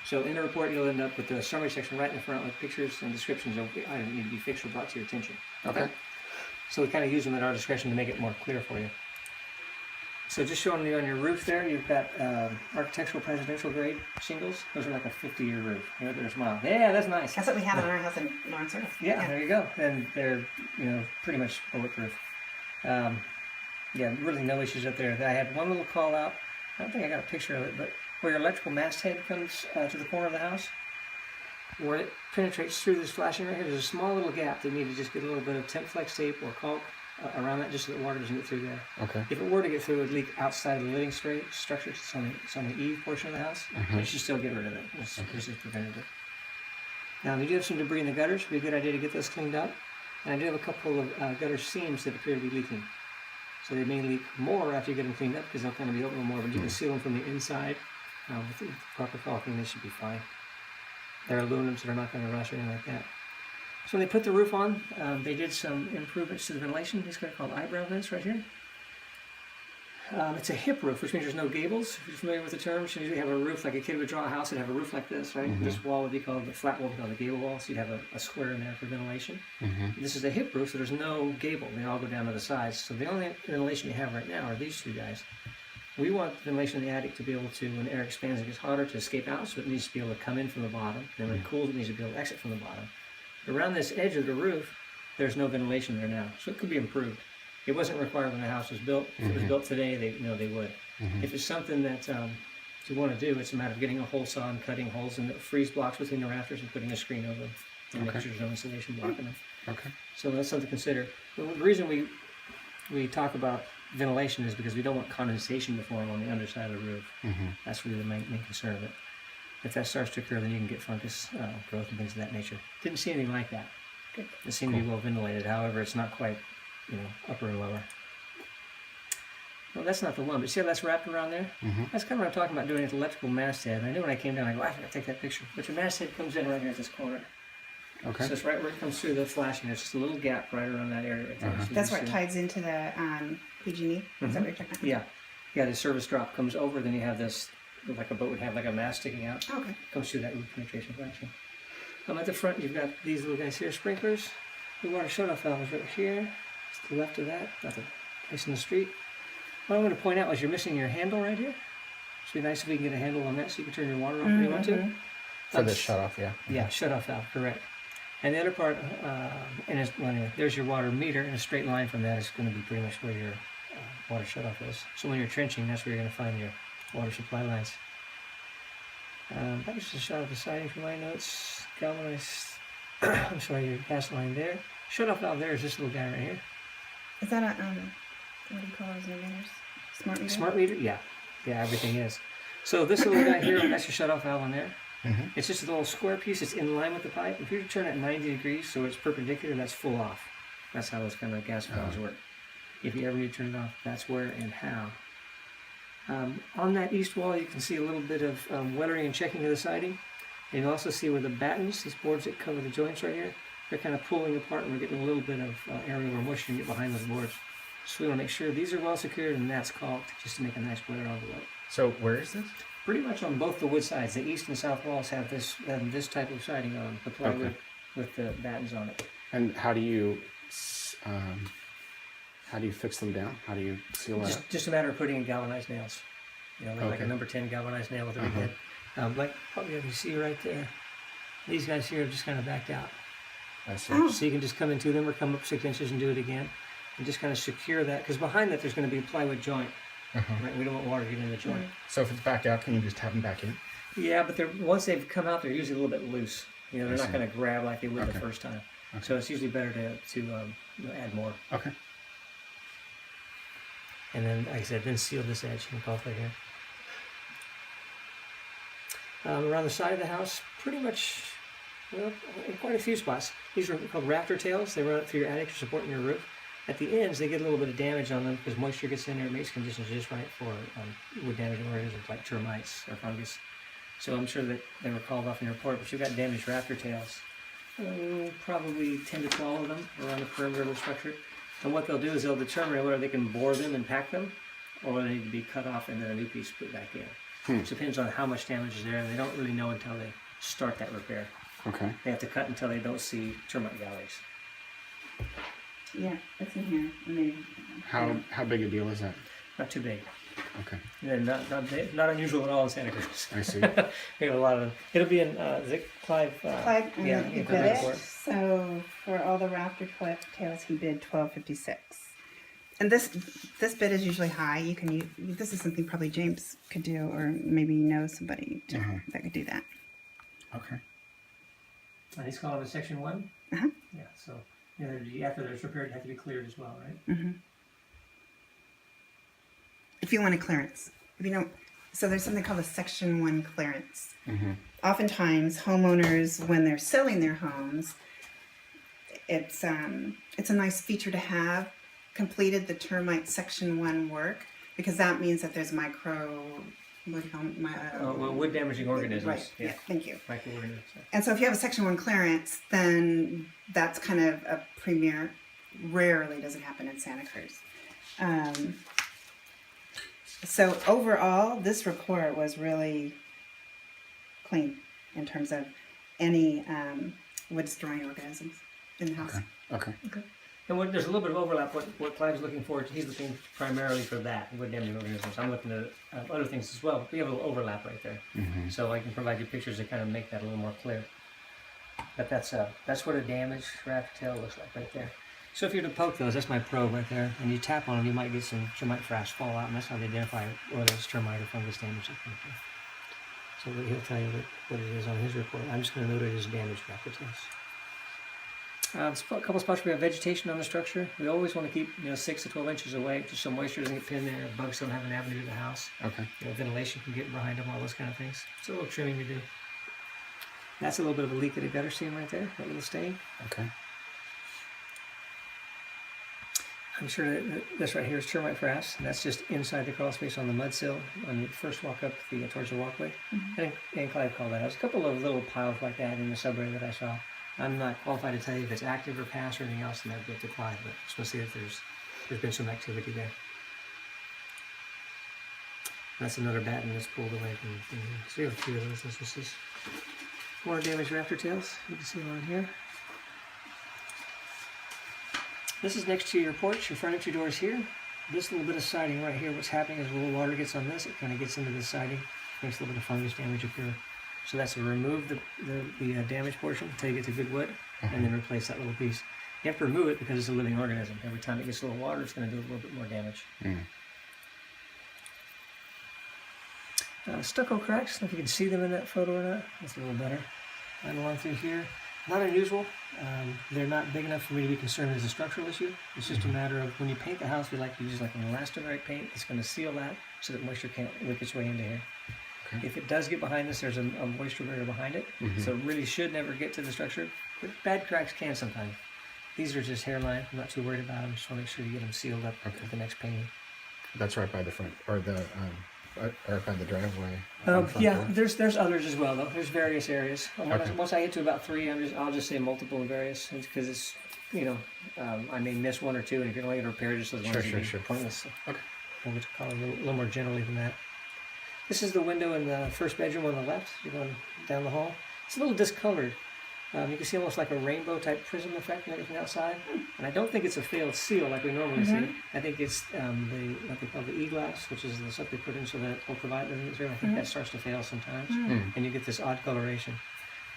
So in the report, you'll end up with the summary section right in the front with pictures and descriptions of the item that need to be fixed or brought to your attention. Okay. So we kind of use them at our discretion to make it more clear for you. So just showing you on your roof there, you've got architectural presidential grade shingles. Those are like a 50-year roof. There's a smile. Yeah, that's nice. That's what we have in our house in Lawrence Circle. Yeah, there you go. And they're, pretty much bulletproof. Yeah, really no issues up there. I had one little call out. I don't think I got a picture of it, but where your electrical masthead comes to the corner of the house, where it penetrates through this flashing right here, there's a small little gap that you need to just get a little bit of temp flex tape or caulk around that just so that water doesn't get through there. Okay. If it were to get through, it would leak outside of the living structure. It's on the eave portion of the house. But you should still get rid of it. This is preventative. Now, you do have some debris in the gutters. It would be a good idea to get those cleaned up. And I do have a couple of gutter seams that appear to be leaking. So they may leak more after you get them cleaned up because they'll kind of be open more, but you can seal them from the inside with the proper caulking. They should be fine. They're aluminum, so they're not going to rust or anything like that. So when they put the roof on, they did some improvements to the ventilation. These are called eyebrow vents right here. It's a hip roof, which means there's no gables. If you're familiar with the term, you usually have a roof like a kid would draw a house and have a roof like this, right? This wall would be called the flat wall, would be called the gable wall, so you'd have a square in there for ventilation. This is a hip roof, so there's no gable. They all go down to the sides. So the only ventilation you have right now are these two guys. We want the ventilation in the attic to be able to, when air expands and gets hotter, to escape out, so it needs to be able to come in from the bottom. And when it cools, it needs to be able to exit from the bottom. Around this edge of the roof, there's no ventilation there now, so it could be improved. It wasn't required when the house was built. If it was built today, they would. If it's something that you want to do, it's a matter of getting a hole saw and cutting holes in the freeze blocks between the rafters and putting a screen over them and making sure there's no insulation blocking them. Okay. So that's something to consider. The reason we talk about ventilation is because we don't want condensation to form on the underside of the roof. That's really the main concern of it. If that starts to occur, then you can get fungus growth and things of that nature. Didn't see anything like that. It seemed to be well ventilated. However, it's not quite, upper and lower. Well, that's not the one, but see how that's wrapped around there? That's kind of what I'm talking about doing at the electrical masthead. And I knew when I came down, I go, I forgot to take that picture. But your masthead comes in right here at this corner. Okay. So it's right where it comes through the flashing. There's just a little gap right around that area right there. So that's where it ties into the PG&E? Is that what you're talking about? Yeah. Yeah, the service drop comes over, then you have this, like a boat would have like a mast sticking out. Okay. Comes through that roof penetration flashing. At the front, you've got these little guys here, sprinklers. The water shut-off valve is right here. It's to the left of that, not the place in the street. What I'm going to point out is you're missing your handle right here. It'd be nice if we can get a handle on that so you can turn your water off when you want to. for the shut-off, yeah. Yeah, shut-off valve, correct. And the other part, anyway, there's your water meter, and a straight line from that is going to be pretty much where your water shut-off is. So when you're trenching, that's where you're going to find your water supply lines. That was just a shot of the siding for my notes. Galvanized, I'm sorry, your gas line there. Shut-off valve there is this little guy right here. Is that a, what do you call those meters? Smart meter? Smart meter? Yeah. Yeah, everything is. So this little guy here, that's your shut-off valve on there. It's just a little square piece. It's in line with the pipe. If you turn it 90 degrees so it's perpendicular, that's full off. That's how those kind of gas valves work. If you ever need to turn it off, that's where and how. On that east wall, you can see a little bit of weathering and checking of the siding. And you also see where the battens, these boards that cover the joints right here, they're kind of pulling apart, and we're getting a little bit of area where moisture can get behind those boards. So we want to make sure these are well secured and that's caulked just to make a nice weather envelope. So where is this? Pretty much on both the wood sides. The east and south walls have this type of siding on the plywood with the battens on it. And how do you fix them down? How do you seal that? Just a matter of putting in galvanized nails. Like a number 10 galvanized nail with a big head. Like probably you can see right there. These guys here have just kind of backed out. I see. So you can just come into them or come up 6 inches and do it again. And just kind of secure that. Because behind that there's going to be a plywood joint. Right? We don't want water to get in the joint. So if it's backed out, can you just have them back in? Yeah, but once they've come out, they're usually a little bit loose. They're not going to grab like they would the first time. So it's usually better to add more. Okay. And then, like I said, then seal this edge and caulk right here. Around the side of the house, pretty much, in quite a few spots. These are called rafter tails. They run up through your attic, supporting your roof. At the ends, they get a little bit of damage on them because moisture gets in there. It makes conditions just right for wood damaging organisms like termites or fungus. So I'm sure that they were called off in your report, but you've got damaged rafter tails. Probably 10 to 12 of them around the perimeter of the structure. And what they'll do is they'll determine whether they can bore them and pack them, or they need to be cut off and then a new piece put back in. It depends on how much damage is there, and they don't really know until they start that repair. Okay. They have to cut until they don't see termite galleries. Yeah, it's in here. I mean, How big a deal is that? Not too big. Okay. And not unusual at all in Santa Cruz. I see. We have a lot of them. It'll be in Clive. Clive, yeah, he you bid can it. report. So for all the rafter tails, he bid $12.56. And this bid is usually high. You can use, this is something probably James could do, or maybe you know somebody that could do that. Okay. Are these called a section 1? Uh-huh. Yeah. So after there's repaired, they have to be cleared as well, right? If you want a clearance, if you don't, so there's something called a section 1 clearance. Oftentimes, homeowners, when they're selling their homes, it's a nice feature to have completed the termite section 1 work, because that means that there's micro, what do you call them? Wood damaging organisms. Right. Yeah. Thank you. Microorganisms. And so if you have a section 1 clearance, then that's kind of a premier. Rarely does it happen in Santa Cruz. So overall, this report was really clean in terms of any wood destroying organisms in the house. Okay. And there's a little bit of overlap. What Clive's looking for, he's looking primarily for that, wood damaging organisms. I'm looking at other things as well. We have a little overlap right there. So I can provide you pictures that kind of make that a little more clear. But that's what a damaged raft tail looks like right there. So if you were to poke those, that's my probe right there, and you tap on them, you might get some termite frass fall out, and that's how they identify whether it's termite or fungus damage. So he'll tell you what it is on his report. I'm just going to note it as damaged raft tails. A couple spots where we have vegetation on the structure. We always want to keep 6 to 12 inches away, just so moisture doesn't get pinned there, bugs don't have an avenue to the house. Okay. Ventilation can get behind them, all those kind of things. It's a little trimming to do. That's a little bit of a leak at a gutter seam right there, that little stain. Okay. I'm sure that this right here is termite frass, and that's just inside the crawl space on the mud sill when you first walk up towards the walkway. And Clive called that out. There's a couple of little piles like that in the subway that I saw. I'm not qualified to tell you if it's active or past or anything else, and that'd be up to Clive, but just want to see if there's been some activity there. That's another batten that's pulled away from here. So we have a few of those instances. More damaged rafter tails. You can see them on here. This is next to your porch. Your front entry door is here. This little bit of siding right here, what's happening is a little water gets on this. It kind of gets into the siding, makes a little bit of fungus damage occur. So that's to remove the damaged portion until you get to good wood, and then replace that little piece. You have to remove it because it's a living organism. Every time it gets a little water, it's going to do a little bit more damage. Stucco cracks, I don't know if you can see them in that photo or not. That's a little better. Right along through here. Not unusual. They're not big enough for me to be concerned as a structural issue. It's just a matter of when you paint the house, we like to use like an elastomeric paint. It's going to seal that so that moisture can't leak its way into here. Okay. If it does get behind this, there's a moisture barrier behind it. So it really should never get to the structure. But bad cracks can sometimes. These are just hairline. I'm not too worried about them. Just want to make sure you get them sealed up with the next painting. That's right by the front, or the right by the driveway. Yeah, door. there's others as well though. There's various areas. Okay. Once I get to about 3, I'll just say multiple and various, because it's I may miss 1 or 2, and if you're only going to repair just those ones, it'd be pointless. So Okay. we'll just call it a little more generally than that. This is the window in the first bedroom on the left. You're going down the hall. It's a little discolored. You can see almost like a rainbow type prism effect and everything outside. And I don't think it's a failed seal like we normally see. I think it's what they call the E-glass, which is the stuff they put in so that it will provide the material. I think that starts to fail sometimes, and you get this odd coloration.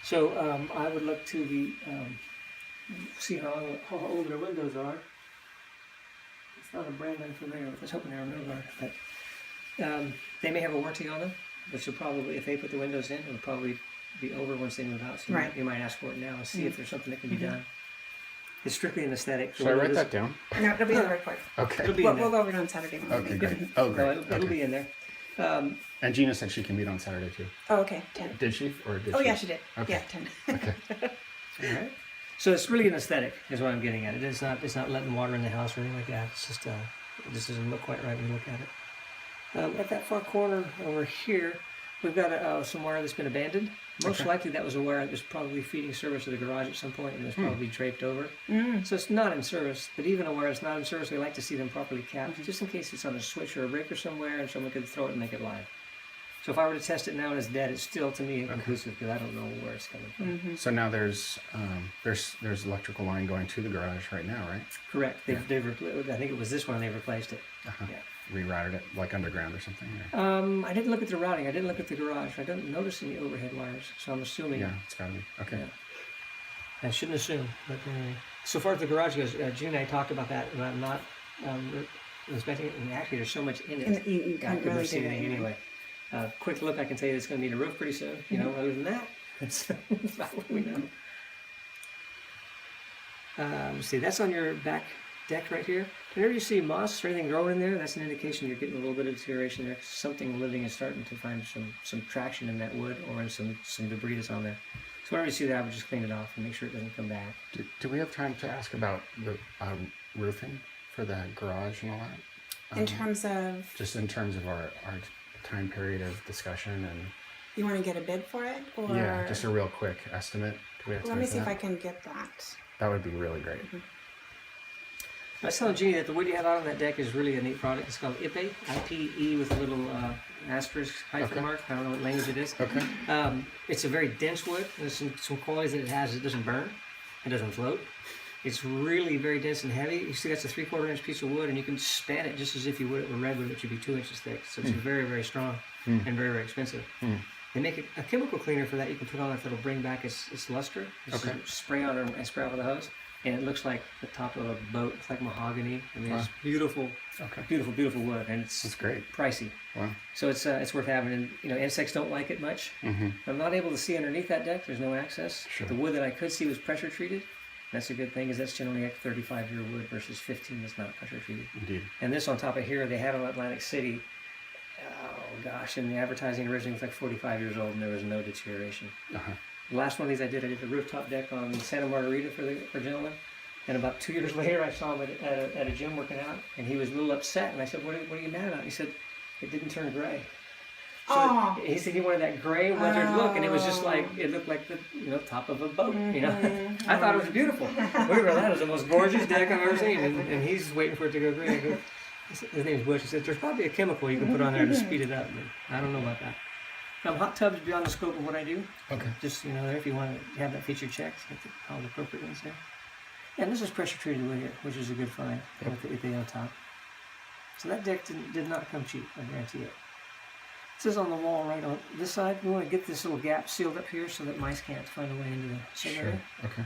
So I would look to see how old their windows are. It's not a brand I'm familiar with. I was hoping they were newer, but they may have a warranty on them, which will probably, if they put the windows in, it would probably be over once they move out. So you might ask for it now and see if there's something that can be done. It's strictly an aesthetic. Should I write that down? No, it'll be in the report. Okay. It'll be in there. We'll go over it on Saturday morning. Okay, great. Oh, great. No, it'll be in there. And Gina said she can meet on Saturday too. Oh, okay, 10. Did she? Or did Oh, she? yeah, she did. Okay. Yeah, 10. Okay. All right. So it's really an aesthetic, is what I'm getting at. It's not letting water in the house or anything like that. It's just it just doesn't look quite right when you look at it. At that far corner over here, we've got some wire that's been abandoned. Most likely that was a wire that was probably feeding service to the garage at some point and was probably draped over. So it's not in service, but even a wire that's not in service, we like to see them properly capped, just in case it's on a switch or a breaker somewhere and someone could throw it and make it live. So if I were to test it now and it's dead, it's still to me inconclusive because I don't know where it's coming from. So now there's electrical line going to the garage right now, right? Correct. They've I think it was this one they replaced it. Uh-huh. Yeah. Rerouted it like underground or something. Or... I didn't look at the routing. I didn't look at the garage. I didn't notice any overhead wires, so I'm assuming. Yeah, it's gotta be. Okay. Yeah. I shouldn't assume, but so far as the garage goes, June and I talked about that, and I'm not inspecting it. And actually, there's so much in it. And you I can't couldn't really see do it anything anyway. Quick look, I can tell you it's going to need a roof pretty soon. You know, other than that, that's about what we know. Let's see, that's on your back deck right here. Whenever you see moss or anything growing in there, that's an indication you're getting a little bit of deterioration there. Something living is starting to find some traction in that wood or in some debris that's on there. So whenever you see that, I would just clean it off and make sure it doesn't come back. Do we have time to ask about the roofing for the garage and all that? In terms of, Just in terms of our time period of discussion and you want to get a bid for it, or yeah, just a real quick estimate. Do we have let time me for see if that? I can get that. That would be really great. I was telling Jeannie that the wood you have out on that deck is really a neat product. It's called Ipe, I-P-E with a little asterisk hyphen Okay. mark. I don't know what language it is. Okay. It's a very dense wood. There's some qualities that it has. It doesn't burn. It doesn't float. It's really very dense and heavy. You see that's a 3/4 inch piece of wood, and you can span it just as if you would it with redwood, which would be 2 inches thick. So it's very, very strong and very, very expensive. They make a chemical cleaner for that you can put on it that'll bring back its luster. Just Okay. spray on and spray off with a hose. And it looks like the top of a boat. It's like mahogany. I mean, it's Wow. beautiful, Okay. beautiful, beautiful wood, and That's it's great. pricey. Wow. So it's worth having. And you know, insects don't like it much. I'm not able to see underneath that deck. There's no access. Sure. The wood that I could see was pressure treated. That's a good thing, is that's generally like 35-year wood versus 15 that's not pressure treated. Indeed. And this on top of here, they had on Atlantic City. Oh gosh, and the advertising originally was like 45 years old, and there was no deterioration. Uh-huh. The last one of these I did the rooftop deck on Santa Margarita for a gentleman. And about 2 years later, I saw him at a gym working out, and he was a little upset. And I said, "What are you mad about?" He said, "It didn't turn gray." So Oh. he said he wanted that gray weathered look, and it was just like it looked like the top of a boat. You know, I thought it was beautiful. Whatever that is, the most gorgeous deck I've ever seen, and he's waiting for it to go gray. I go, his name's Bush. He said, "There's probably a chemical you can put on there to speed it up." But I don't know about that. Hot tubs beyond the scope of what I do. Okay. Just there if you want to have that feature checked, get all the appropriate ones there. And this is pressure treated wood here, which is a good find with the Ipe on top. So that deck did not come cheap, I guarantee it. This is on the wall right on this side. We want to get this little gap sealed up here so that mice can't find a way into the sub area. Okay.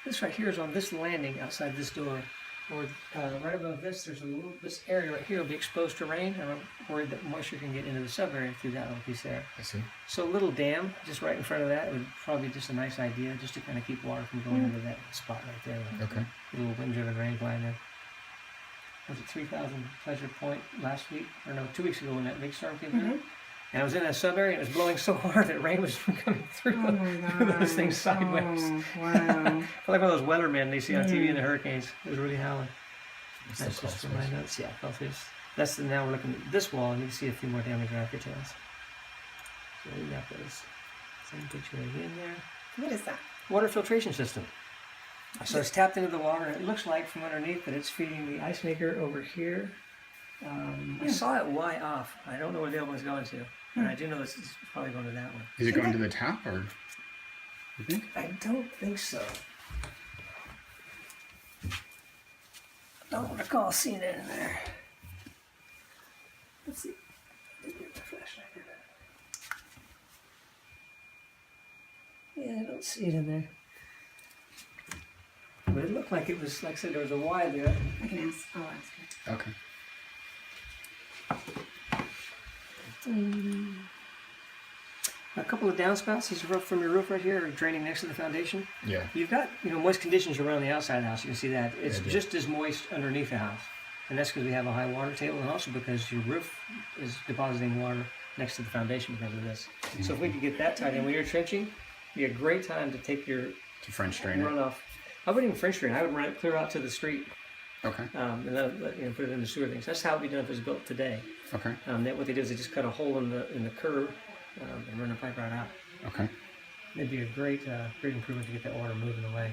This right here is on this landing outside this door. Or right above this, there's this area right here will be exposed to rain, and I'm worried that moisture can get into the sub area through that little piece there. I see. So a little dam just right in front of that would probably be just a nice idea, just to kind of keep water from going into that spot right there. Okay. A little wind-driven rain line there. Was it 3,000 Pleasure Point last week, or no, 2 weeks ago when that big storm came through? And I was in that sub area and it was blowing so hard that rain was coming through Oh my those things sideways. Oh, wow. I felt like one of those weathermen they see on TV in the hurricanes. It was really howling. It's That's the just for crawl my space. notes. Yeah, felt this. That's now we're looking at this wall and you can see a few more damage after tails. So we got those. Same picture again there. What is that? Water filtration system. So it's tapped into the water, and it looks like from underneath that it's feeding the ice maker over here. I saw it Y off. I don't know where the other one's going to, and I do know it's probably going to that one. Is it going to the tap or? You think? I don't think so. Don't recall seeing it in there. Let's see. Let me get the flashlight here. Yeah, I don't see it in there. But it looked like it was, like I said, there was a Y there. I can ask. I'll ask her. Okay. A couple of downspouts. These are from your roof right here, are draining next to the foundation. Yeah. You've got moist conditions around the outside of the house. You can see that it's I do. just as moist underneath the house, and that's because we have a high water table, and also because your roof is depositing water next to the foundation because of this. So if we could get that tied in when you're trenching, it'd be a great time to take your To French drain it. runoff. I wouldn't even French drain. I would run it clear out to the street, Okay. and then put it in the sewer things. That's how it'd be done if it was built today. Okay. What they do is they just cut a hole in the curb and run the pipe right out. Okay. It'd be a great improvement to get that water moving away.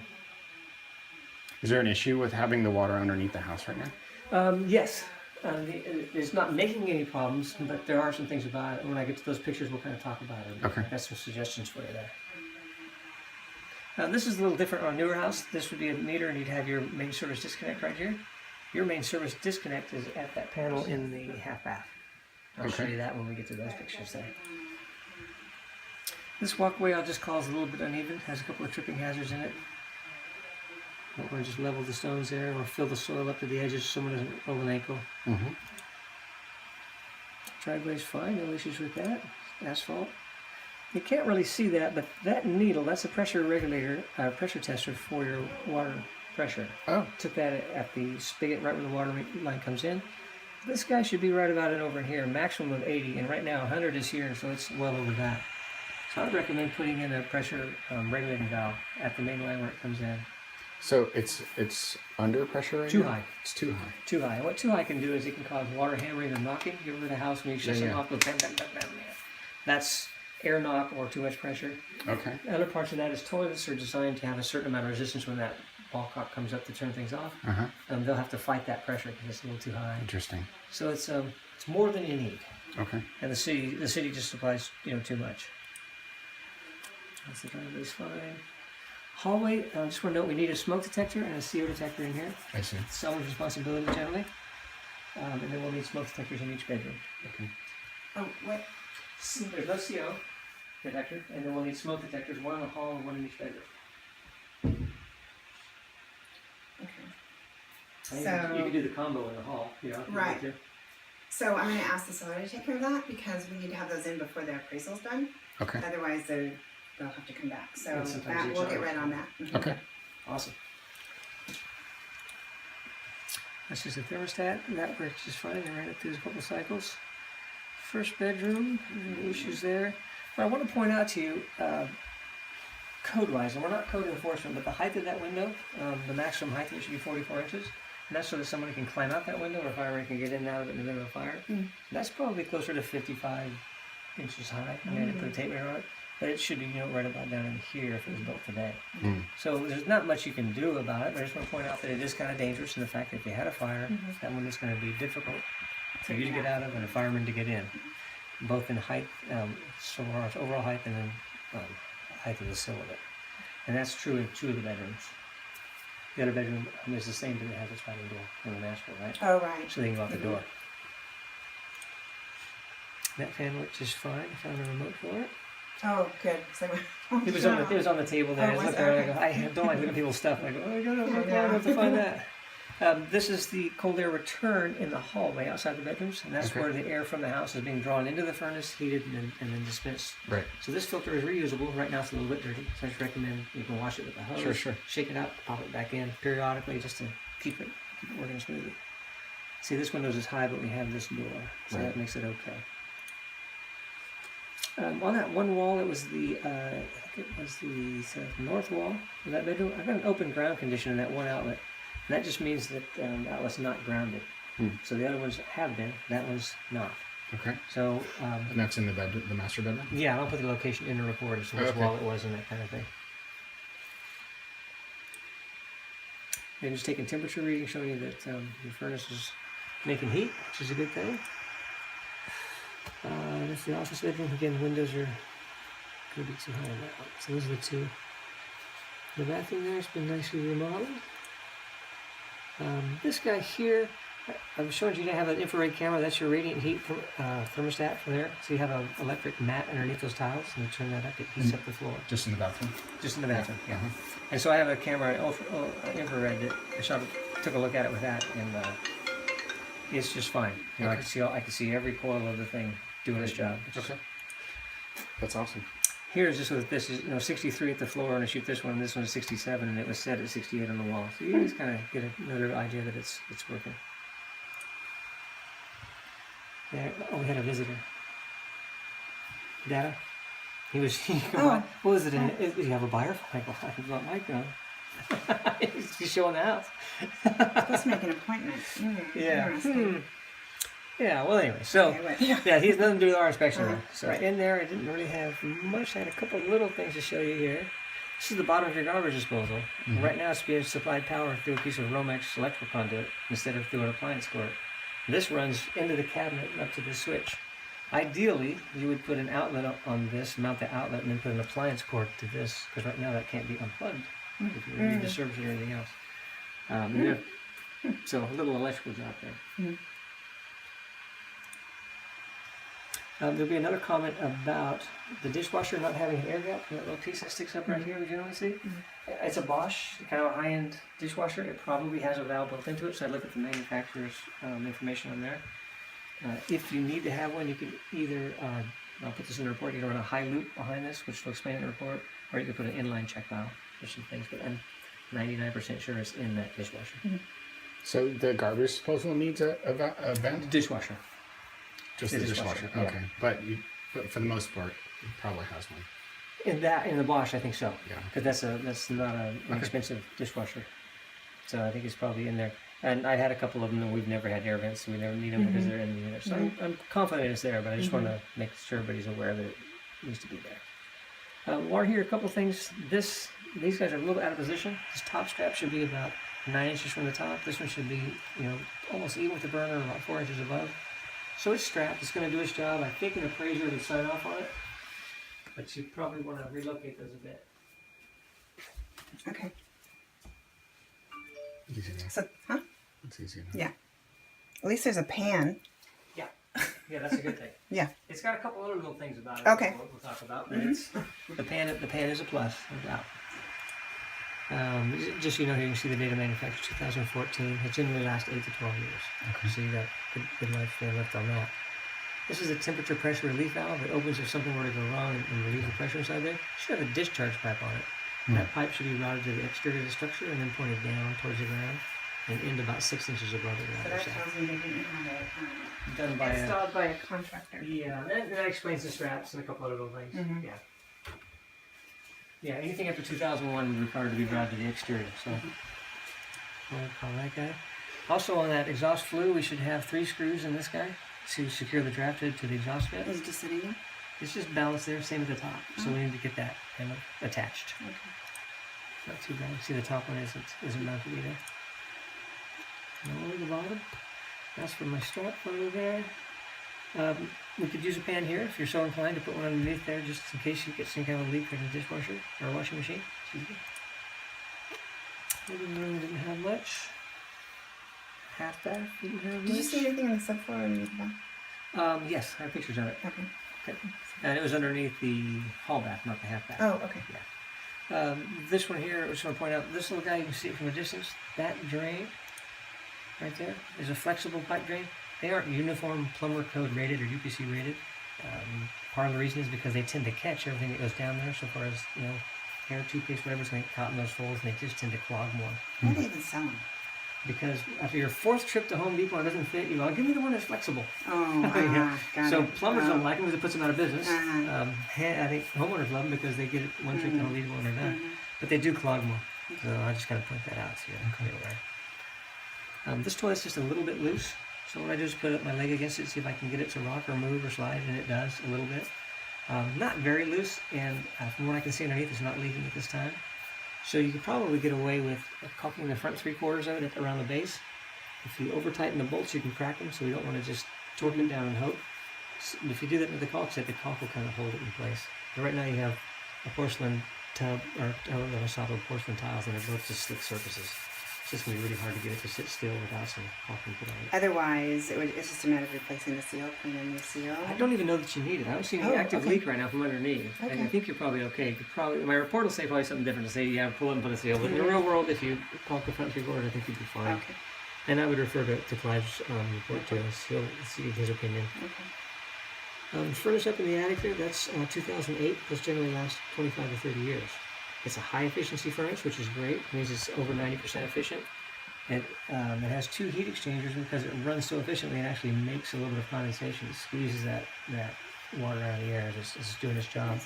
Is there an issue with having the water underneath the house right now? Yes. It's not making any problems, but there are some things about it. When I get to those pictures, we'll kind of talk about it. Okay. I've got some suggestions for you there. This is a little different on a newer house. This would be a meter, and you'd have your main service disconnect right here. Your main service disconnect is at that panel in the half bath. I'll show you that when we get to those pictures there. This walkway I'll just call is a little bit uneven. Has a couple of tripping hazards in it. But we'll just level the stones there or fill the soil up to the edges so someone doesn't roll an ankle. Driveway's fine, no issues with that. Asphalt. You can't really see that, but that needle, that's a pressure regulator, pressure tester for your water pressure. Oh. Took that at the spigot right where the water line comes in. This guy should be right about it over here, maximum of 80, and right now 100 is here, so it's well over that. So I would recommend putting in a pressure regulating valve at the main line where it comes in. So it's under pressure right Too now? high. It's too high. Too high. And what too high can do is it can cause water hammering or knocking. You ever in a house when you shut something off, go bang, bang, bang, bang, bang. That's air knock or too much pressure. Okay. Other parts of that is toilets are designed to have a certain amount of resistance when that ball cock comes up to turn things off. They'll have to fight that pressure because it's a little too high. Interesting. So it's more than you need. Okay. And the city just supplies too much. That's the driveway's fine. Hallway, just want to note we need a smoke detector and a CO detector in here. I see. It's someone's responsibility generally. And then we'll need smoke detectors in each bedroom. Okay. Oh, what? There's no CO detector, and then we'll need smoke detectors, one in the hall and one in each bedroom. Okay. I think So- you can do the combo in the hall. Right. So I'm going to ask the seller to take care of that because we need to have those in before the appraisal's done. Okay. Otherwise, they'll have to come back. So And sometimes they we'll get charge. right on that. Okay. Awesome. That's just a thermostat. That works just fine. I ran it through a couple cycles. First bedroom, no issues there. But I want to point out to you, code-wise, and we're not code enforcement, but the height of that window, the maximum height of it should be 44 inches. And that's so that somebody can climb out that window or a fireman can get in and out of it in the middle of a fire. That's probably closer to 55 inches high. I mean, I put a tape measure on it. But it should be right about down in here if it was built today. So there's not much you can do about it. But I just want to point out that it is kind of dangerous in the fact that if you had a fire, that window's going to be difficult for you to get out of and a fireman to get in, both in height, so far as overall height, and then height of the sill of it. And that's true in two of the bedrooms. The other bedroom is the same, but it has a sliding door in the master, right? Oh, right. So they can go out the door. That fan works just fine. I found a remote for it. Oh, good. So, It was on the table there. Oh, I was was looking it? around. I don't like looking at people's stuff. I go, oh my god, I have to find that. This is the cold air return in the hallway outside the bedrooms, and that's where the air from the house is being drawn into the furnace, heated, and then dispensed. Right. So this filter is reusable. Right now it's a little bit dirty, so I just recommend you can wash it with a hose. Sure. Shake it out, pop it back in periodically, just to keep it working smoothly. See, this window is high, but we have this door, so that makes it okay. On that one wall, it was the I think it was the north wall of that bedroom. I've got an open ground condition in that one outlet, and that just means that the outlet's not grounded. So the other ones have been, that one's not. Okay. So And that's in the master bedroom? yeah, I'll put the location in the report as to which wall it was and that kind of thing. And just taking temperature reading, showing you that your furnace is making heat, which is a good thing. That's the office bedroom. Again, windows are going to be too high now. So those are the two. The bathroom there has been nicely remodeled. This guy here, I'm showing you to have an infrared camera. That's your radiant heat thermostat from there. So you have an electric mat underneath those tiles, and you turn that up, it heats up the floor. Just in the bathroom? Just in the bathroom, yeah. And so I have a camera, infrared, that I took a look at it with that, and it's just fine. I can see every coil of the thing doing its job. Okay. That's awesome. Here's just with this is 63 at the floor, and I shoot this one. This one's 67, and it was set at 68 on the wall. So you just kind of get another idea that it's working. There. Oh, we had a visitor. Data. He was. What was it? Did you have a buyer? I'm like, well, I have got Mike on. He's showing the house. Let's make an appointment. Yeah. Interesting. Yeah, well, anyway, so, Yeah. yeah, he's nothing to do with our inspection. Though. So right. in there, I didn't really have much. I had a couple of little things to show you here. This is the bottom of your garbage disposal. Right now, it's being supplied power through a piece of Romex electrical conduit instead of through an appliance cord. This runs into the cabinet and up to the switch. Ideally, you would put an outlet on this, mount the outlet, and then put an appliance cord to this, because right now that can't be unplugged if you need to service it or anything else. So a little electrical job there. There'll be another comment about the dishwasher not having an air gap. That little piece that sticks up right here, we generally see. It's a Bosch, kind of a high-end dishwasher. It probably has a valve built into it, so I'd look at the manufacturer's information on there. If you need to have one, you could either, I'll put this in the report, you can run a high loop behind this, which will explain in the report, or you could put an inline check valve for some things, but I'm 99% sure it's in that dishwasher. So the garbage disposal needs a vent? Dishwasher. Just The the dishwasher, dishwasher. yeah. Okay, but for the most part, it probably has one. In the Bosch, I think so. Yeah. Because that's not an expensive dishwasher. So I think it's probably in there. And I had a couple of them, and we've never had air vents, so we never need them because they're in the unit. So I'm confident it's there, but I just want to make sure everybody's aware that it needs to be there. While here, a couple of things. These guys are a little bit out of position. This top strap should be about 9 inches from the top. This one should be, almost even with the burner, about 4 inches above. So it's strapped. It's going to do its job. I think an appraiser would sign off on it, but you probably want to relocate those a bit. Okay. Easy enough. So, huh? It's easy enough. Yeah. At least there's a pan. Yeah, that's a good thing. Yeah. It's got a couple other little things about it. Okay. We'll talk about, but it's the pan is a plus, no doubt. Just so you know, here you can see the data manufactured 2014. It generally lasts 8 to 12 years. Okay. So you got good lifespan left on that. This is a temperature pressure relief valve. It opens if something were to go wrong and relieve the pressure inside there. It should have a discharge pipe on it. That pipe should be routed to the exterior of the structure and then pointed down towards the ground and end about 6 inches above the So ground. that tells me they didn't have it Done by a, installed by a contractor. yeah, that explains the straps and a couple other little things. Yeah. Yeah, anything after 2001 would require to be routed to the exterior. So we'll call that guy. Also on that exhaust flue, we should have 3 screws in this guy to secure the draft head to the exhaust vent. Is it just sitting there? It's just balanced there, same at the top. So we need to get that kind of attached. Okay. Not too bad. See the top one isn't mounted either. No, the bottom. That's for my strap photo there. We could use a pan here if you're so inclined to put one underneath there just in case you get some kind of leak in the dishwasher or washing machine. Excuse me. Living room didn't have much. Half bath didn't have much. Did you see anything on the subfloor underneath that? Yes, I have pictures of it. Okay. Okay. And it was underneath the hall bath, not the half bath. Oh, okay. Yeah. This one here, I just want to point out, this little guy, you can see it from a distance. That drain right there is a flexible pipe drain. They aren't uniform plumber code rated or UPC rated. Part of the reason is because they tend to catch everything that goes down there, so far as, hair, toothpaste, whatever's going to get caught in those folds, and they just tend to clog more. Why do they even sell them? Because after your 4th trip to Home Depot and it doesn't fit, you go, give me the one that's flexible. Oh, got So it. plumbers don't like them because it puts them out of business. Uh-huh. I think homeowners love them because they get it one trip to Home Depot and they're done. But they do clog more. So I just got to point that out so you're aware. This toilet's just a little bit loose. So what I do is put up my leg against it, see if I can get it to rock or move or slide, and it does a little bit. Not very loose, and from what I can see underneath, it's not leaking at this time. So you could probably get away with caulking the front 3/4 of it around the base. If you over tighten the bolts, you can crack them, so we don't want to just torque it down and hope. So if you do that with the caulk set, the caulk will kind of hold it in place. But right now you have a porcelain tub, or a solid porcelain tiles, and they're both just slick surfaces. It's just going to be really hard to get it to sit still without some caulking put on it. Otherwise, it's just a matter of replacing the seal, cleaning the seal. I don't even know that you need it. I don't see any active leak right now from underneath. Okay. I think you're probably okay. My report will say probably something different to say, yeah, pull it and put a seal. But in the real world, if you caulk the front 3/4, I think you'd be fine. Okay. And I would refer to Clive's report too. He'll see his opinion. Okay. Furnace up in the attic there, that's 2008. Those generally last 25 to 30 years. It's a high efficiency furnace, which is great. It means it's over 90% efficient. It has 2 heat exchangers because it runs so efficiently. It actually makes a little bit of condensation. It squeezes that water out of the air. It's doing its job.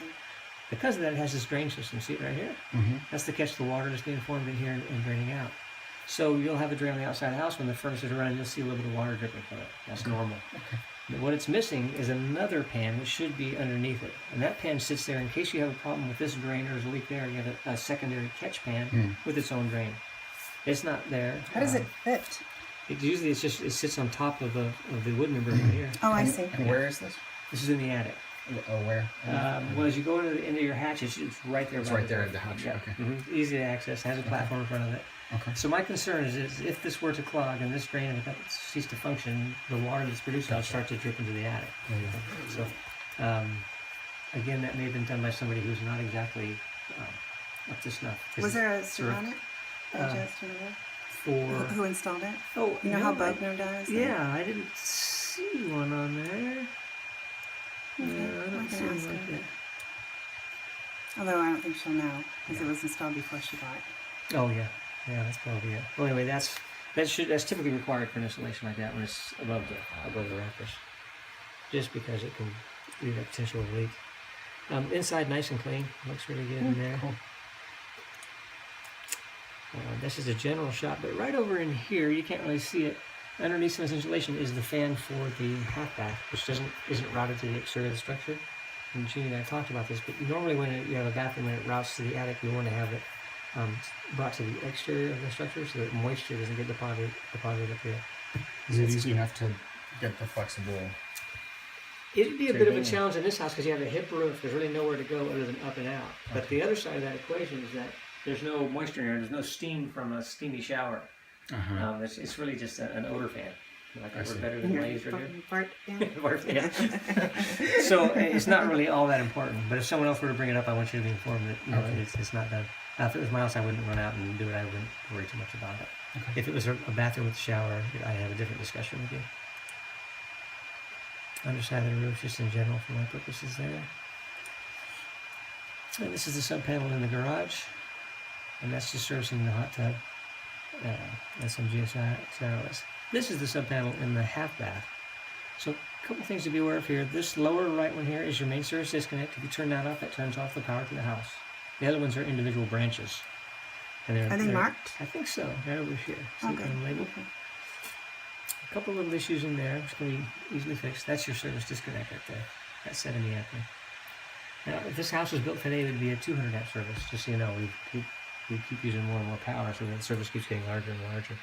Because of that, it has this drain system. See it right here? That's to catch the water that's being formed in here and draining out. So you'll have a drain on the outside of the house. When the furnace is running, you'll see a little bit of water dripping from it. That's normal. But what it's missing is another pan which should be underneath it. And that pan sits there in case you have a problem with this drain or there's a leak there. You have a secondary catch pan with its own drain. It's not there. How does it fit? It sits on top of the wood member right here. Oh, I see. And where is this? This is in the attic. Oh, where? Well, as you go into your hatch, it's right there. It's by right there door. at the hatch. Yeah. Okay. Easy to access. Has a platform in front of it. Okay. So my concern is if this were to clog and this drain cease to function, the water that's produced will start to drip into the attic. So, again, that may have been done by somebody who's not exactly up to snuff. 'Cause Was there a sticker sort on of, it? Adjusted it? for? Who installed it? Oh, You know how Bogner does? Yeah, I didn't see one on there. Okay, No, I I don't can see one ask like her. that. Although I don't think she'll know because it was installed before she bought it. Oh yeah, that's probably it. Well, anyway, that's typically required for an installation like that when it's above the rafters, just because it can leave that potential of leak. Inside, nice and clean, looks really good in there. Cool. This is a general shot, but right over in here, you can't really see it. Underneath some of this insulation is the fan for the half bath, which isn't routed to the exterior of the structure. And Jeannie and I talked about this, but normally when you have a bathroom and it routes to the attic, you want to have it brought to the exterior of the structure so that moisture doesn't get deposited up here. Is it easy enough to get the flexible? It'd be a bit of a challenge in this house because you have a hip roof. There's really nowhere to go other than up and out. But the other side of that equation is that there's no moisture in here. There's no steam from a steamy shower. It's really just an odor fan. Like we're better than laser here. Fart, yeah. Yeah. So it's not really all that important. But if someone else were to bring it up, I want you to be informed that it's not done. If it was my house, I wouldn't run out and do it. I wouldn't worry too much about it. Okay. If it was a bathroom with a shower, I'd have a different discussion with you. Underside of the roof, just in general for my purposes there. And this is the sub panel in the garage. And that's just servicing the hot tub. SMG CROS. This is the sub panel in the half bath. So a couple things to be aware of here. This lower right one here is your main service disconnect. If you turn that off, that turns off the power to the house. The other ones are individual branches. And Are they marked? I think so. They're over here. See Okay. them labeled? A couple little issues in there, which can be easily fixed. That's your service disconnect right there. That's 70 amp. Now, if this house was built today, it would be a 200 amp service. Just so you know, we keep using more and more power, so the service keeps getting larger and larger.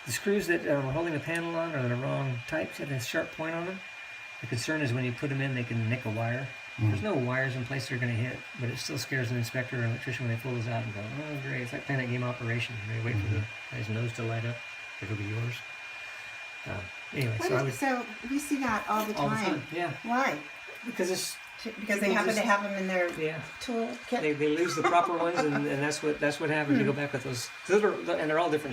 The screws that we're holding the panel on are the wrong types. They have a sharp point on them. The concern is when you put them in, they can nick a wire. There's no wires in place that are going to hit, but it still scares an inspector or electrician when they pull those out and go, oh great, it's like playing that game Operation. They wait for the guy's nose to light up. It'll be yours. Anyway, So we see that all the all the time. time. Yeah, Why? because it's Because they People happen just- to have them in their yeah. tool kit. They lose the proper ones, and that's what happens. You go back with those, and they're all different